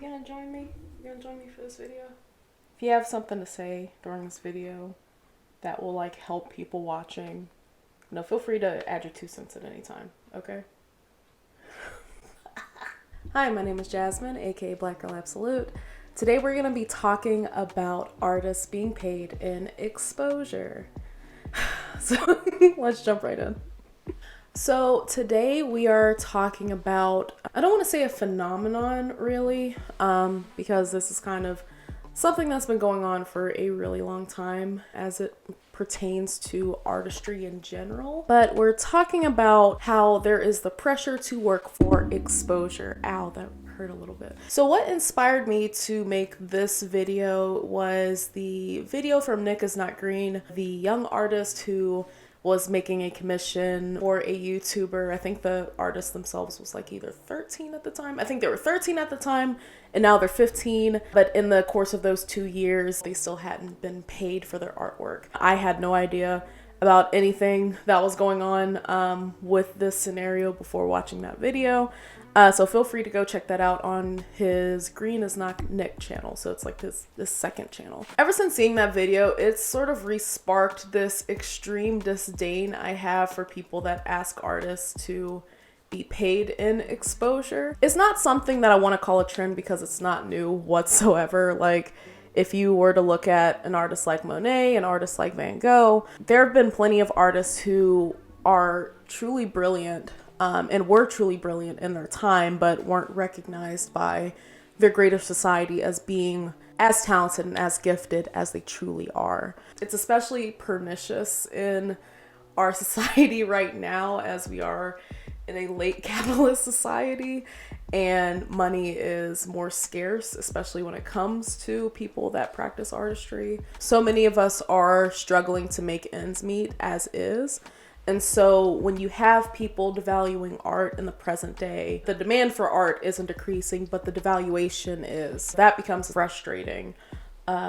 gonna join me? You gonna join me for this video? If you have something to say during this video that will like help people watching, feel free to add your 2 cents at any time, okay? Hi, my name is Jasmine, aka Black Girl Absolute. Today we're gonna be talking about artists being paid in exposure. So let's jump right in. So today we are talking about, I don't want to say a phenomenon really, because this is kind of something that's been going on for a really long time as it pertains to artistry in general. But we're talking about how there is the pressure to work for exposure. Ow, that hurt a little bit. So what inspired me to make this video was the video from Nick is Not Green, the young artist who was making a commission for a YouTuber. I think the artist themselves was like either 13 at the time. I think they were 13 at the time and now they're 15. But in the course of those 2 years, they still hadn't been paid for their artwork. I had no idea about anything that was going on with this scenario before watching that video. So feel free to go check that out on his Green is Not Nick channel. So it's like this second channel. Ever since seeing that video, it's sort of re-sparked this extreme disdain I have for people that ask artists to be paid in exposure. It's not something that I want to call a trend because it's not new whatsoever. Like, if you were to look at an artist like Monet, an artist like Van Gogh, there have been plenty of artists who are truly brilliant and were truly brilliant in their time, but weren't recognized by their greater society as being as talented and as gifted as they truly are. It's especially pernicious in our society right now, as we are in a late capitalist society and money is more scarce, especially when it comes to people that practice artistry. So many of us are struggling to make ends meet as is. And so when you have people devaluing art in the present day, the demand for art isn't decreasing, but the devaluation is. That becomes frustrating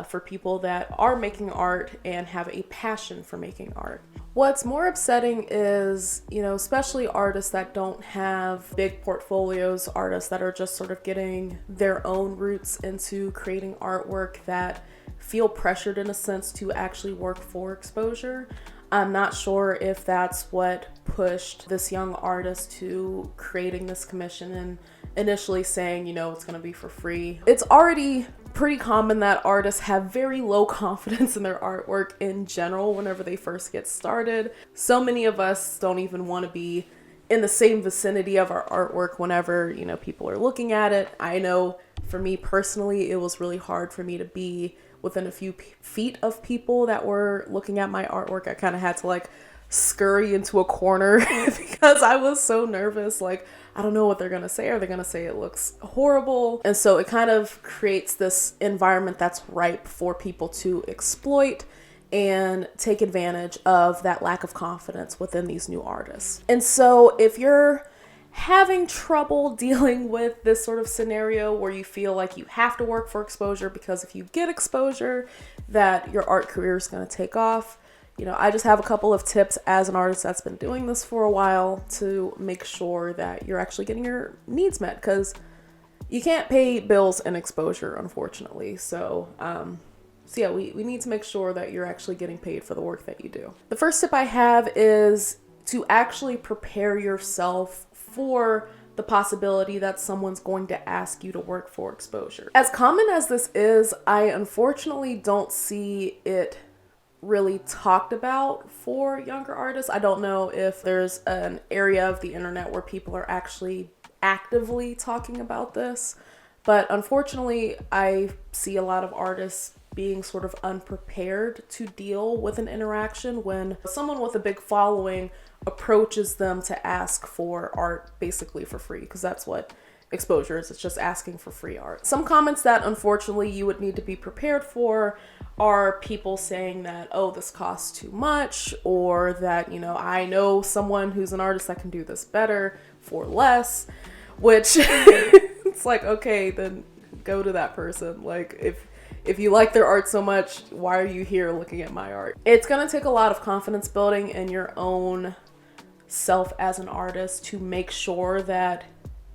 for people that are making art and have a passion for making art. What's more upsetting is, especially artists that don't have big portfolios, artists that are just sort of getting their own roots into creating artwork that feel pressured in a sense to actually work for exposure. I'm not sure if that's what pushed this young artist to creating this commission and initially saying, it's going to be for free. It's already pretty common that artists have very low confidence in their artwork in general whenever they first get started. So many of us don't even want to be in the same vicinity of our artwork whenever, people are looking at it. I know for me personally, it was really hard for me to be within a few feet of people that were looking at my artwork. I kind of had to like scurry into a corner because I was so nervous. Like, I don't know what they're going to say. Are they going to say it looks horrible? And so it kind of creates this environment that's ripe for people to exploit and take advantage of that lack of confidence within these new artists. And so if you're having trouble dealing with this sort of scenario where you feel like you have to work for exposure because if you get exposure that your art career is going to take off, I just have a couple of tips as an artist that's been doing this for a while to make sure that you're actually getting your needs met, because you can't pay bills in exposure, unfortunately. So yeah, we need to make sure that you're actually getting paid for the work that you do. The first tip I have is to actually prepare yourself for the possibility that someone's going to ask you to work for exposure. As common as this is, I unfortunately don't see it really talked about for younger artists. I don't know if there's an area of the internet where people are actually actively talking about this, but unfortunately, I see a lot of artists being sort of unprepared to deal with an interaction when someone with a big following approaches them to ask for art basically for free, because that's what exposure is. It's just asking for free art. Some comments that unfortunately you would need to be prepared for are people saying that, oh, this costs too much, or that, I know someone who's an artist that can do this better for less, which it's like, okay, then go to that person. Like, if you like their art so much, why are you here looking at my art? It's gonna take a lot of confidence building in your own self as an artist to make sure that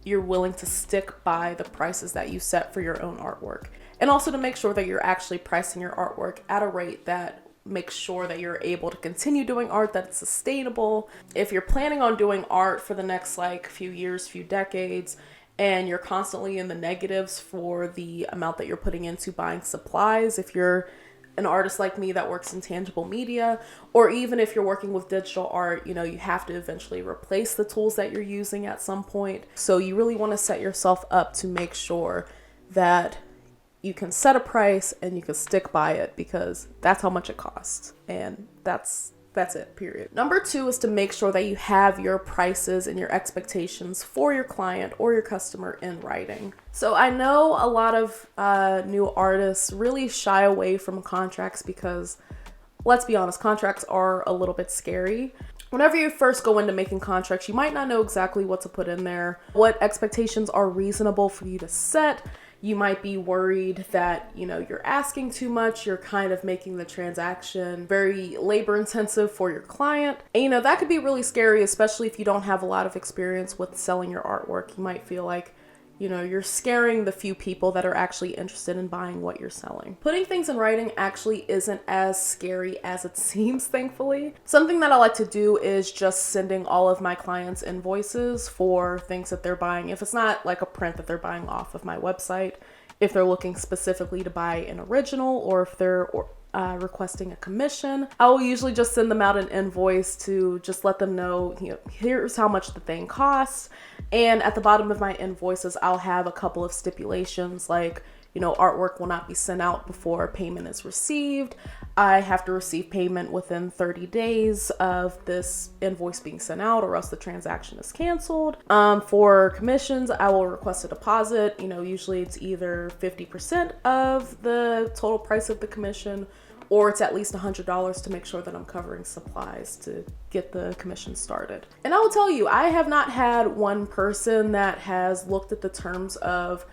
you're willing to stick by the prices that you set for your own artwork. And also to make sure that you're actually pricing your artwork at a rate that makes sure that you're able to continue doing art, that it's sustainable. If you're planning on doing art for the next like few years, few decades, and you're constantly in the negatives for the amount that you're putting into buying supplies, if you're an artist like me that works in tangible media, or even if you're working with digital art, you know, you have to eventually replace the tools that you're using at some point. So you really want to set yourself up to make sure that you can set a price and you can stick by it, because that's how much it costs. And that's it, period. Number 2 is to make sure that you have your prices and your expectations for your client or your customer in writing. So I know a lot of new artists really shy away from contracts because, let's be honest, contracts are a little bit scary. Whenever you first go into making contracts, you might not know exactly what to put in there, what expectations are reasonable for you to set. You might be worried that, you know, you're asking too much. You're kind of making the transaction very labor intensive for your client. And, you know, that could be really scary, especially if you don't have a lot of experience with selling your artwork. You might feel like, you know, you're scaring the few people that are actually interested in buying what you're selling. Putting things in writing actually isn't as scary as it seems, thankfully. Something that I like to do is just sending all of my clients invoices for things that they're buying. If it's not like a print that they're buying off of my website, if they're looking specifically to buy an original, or if they're requesting a commission, I will usually just send them out an invoice to just let them know, you know, here's how much the thing costs. And at the bottom of my invoices, I'll have a couple of stipulations like, you know, artwork will not be sent out before payment is received. I have to receive payment within 30 days of this invoice being sent out, or else the transaction is canceled. For commissions, I will request a deposit. You know, usually it's either 50% of the total price of the commission, or it's at least $100 to make sure that I'm covering supplies to get the commission started. And I will tell you, I have not had one person that has looked at the terms of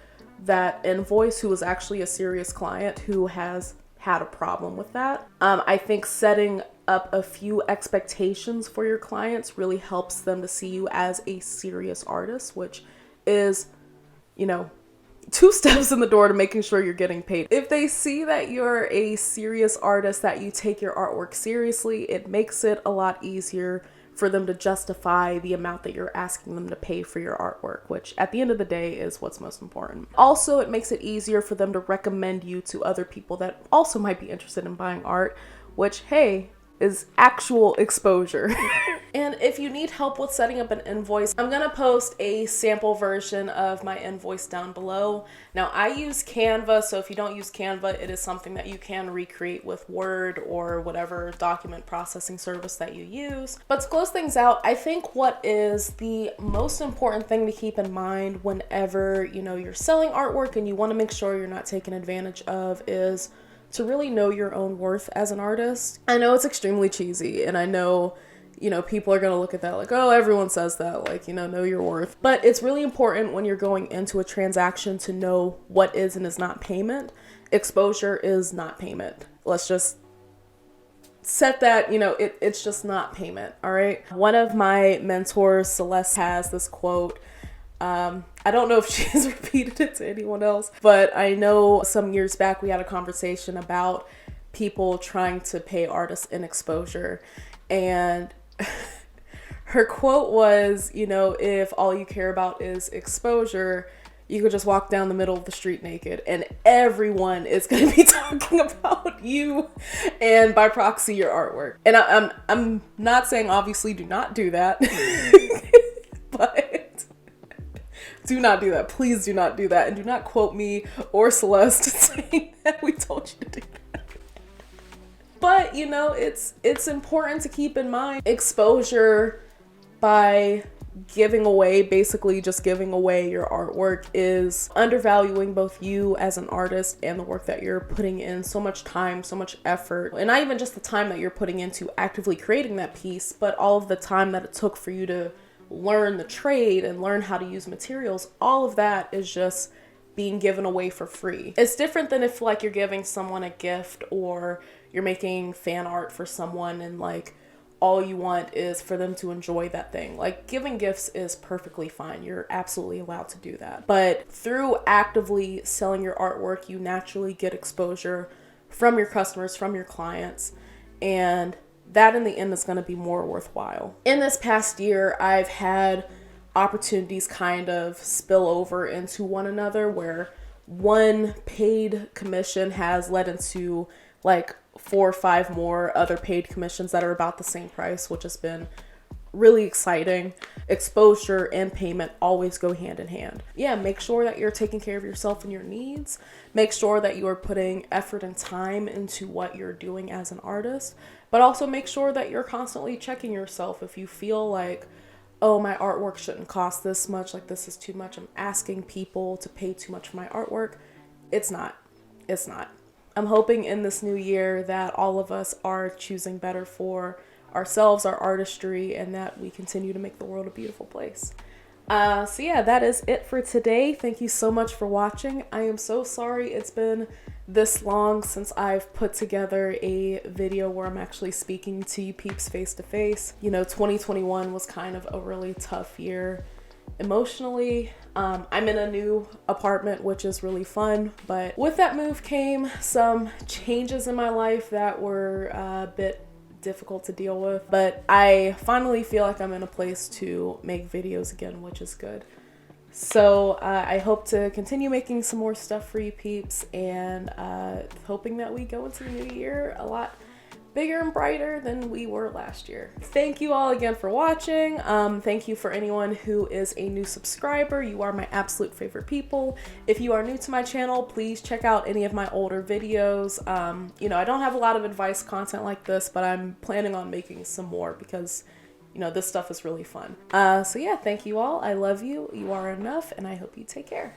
that invoice who was actually a serious client who has had a problem with that. I think setting up a few expectations for your clients really helps them to see you as a serious artist, which is, you know, 2 steps in the door to making sure you're getting paid. If they see that you're a serious artist, that you take your artwork seriously, it makes it a lot easier for them to justify the amount that you're asking them to pay for your artwork, which at the end of the day is what's most important. Also, it makes it easier for them to recommend you to other people that also might be interested in buying art, which, hey, is actual exposure. And if you need help with setting up an invoice, I'm gonna post a sample version of my invoice down below. Now, I use Canva, so if you don't use Canva, it is something that you can recreate with Word or whatever document processing service that you use. But to close things out, I think what is the most important thing to keep in mind whenever, you know, you're selling artwork and you want to make sure you're not taken advantage of is to really know your own worth as an artist. I know it's extremely cheesy, and I know, you know, people are gonna look at that like, oh, everyone says that, like, you know your worth. But it's really important when you're going into a transaction to know what is and is not payment. Exposure is not payment. Let's just set that, you know, it's just not payment, all right? One of my mentors, Celeste, has this quote. I don't know if she's repeated it to anyone else, but I know some years back we had a conversation about people trying to pay artists in exposure. And her quote was, you know, if all you care about is exposure, you could just walk down the middle of the street naked and everyone is going to be talking about you and by proxy your artwork. And I'm not saying obviously do not do that, but do not do that. Please do not do that. And do not quote me or Celeste saying that we told you to do that. But, you know, it's important to keep in mind exposure by giving away, basically just giving away your artwork, is undervaluing both you as an artist and the work that you're putting in so much time, so much effort, and not even just the time that you're putting into actively creating that piece, but all of the time that it took for you to learn the trade and learn how to use materials. All of that is just being given away for free. It's different than if like you're giving someone a gift or you're making fan art for someone and like, all you want is for them to enjoy that thing. Like, giving gifts is perfectly fine. You're absolutely allowed to do that. But through actively selling your artwork, you naturally get exposure from your customers, from your clients, and that in the end is going to be more worthwhile. In this past year, I've had opportunities kind of spill over into one another, where one paid commission has led into like 4 or 5 more other paid commissions that are about the same price, which has been really exciting. Exposure and payment always go hand in hand. Yeah, make sure that you're taking care of yourself and your needs. Make sure that you are putting effort and time into what you're doing as an artist, but also make sure that you're constantly checking yourself. If you feel like, oh, my artwork shouldn't cost this much, like this is too much, I'm asking people to pay too much for my artwork. It's not. I'm hoping in this new year that all of us are choosing better for ourselves, our artistry, and that we continue to make the world a beautiful place. So yeah, that is it for today. Thank you so much for watching. I am so sorry it's been this long since I've put together a video where I'm actually speaking to you peeps face to face. You know, 2021 was kind of a really tough year emotionally. I'm in a new apartment, which is really fun, but with that move came some changes in my life that were a bit difficult to deal with, but I finally feel like I'm in a place to make videos again, which is good. So I hope to continue making some more stuff for you peeps, and hoping that we go into the new year a lot bigger and brighter than we were last year. Thank you all again for watching. Thank you for anyone who is a new subscriber. You are my absolute favorite people. If you are new to my channel, please check out any of my older videos. You know, I don't have a lot of advice content like this, but I'm planning on making some more because, you know, this stuff is really fun. So yeah, thank you all. I love you. You are enough, and I hope you take care.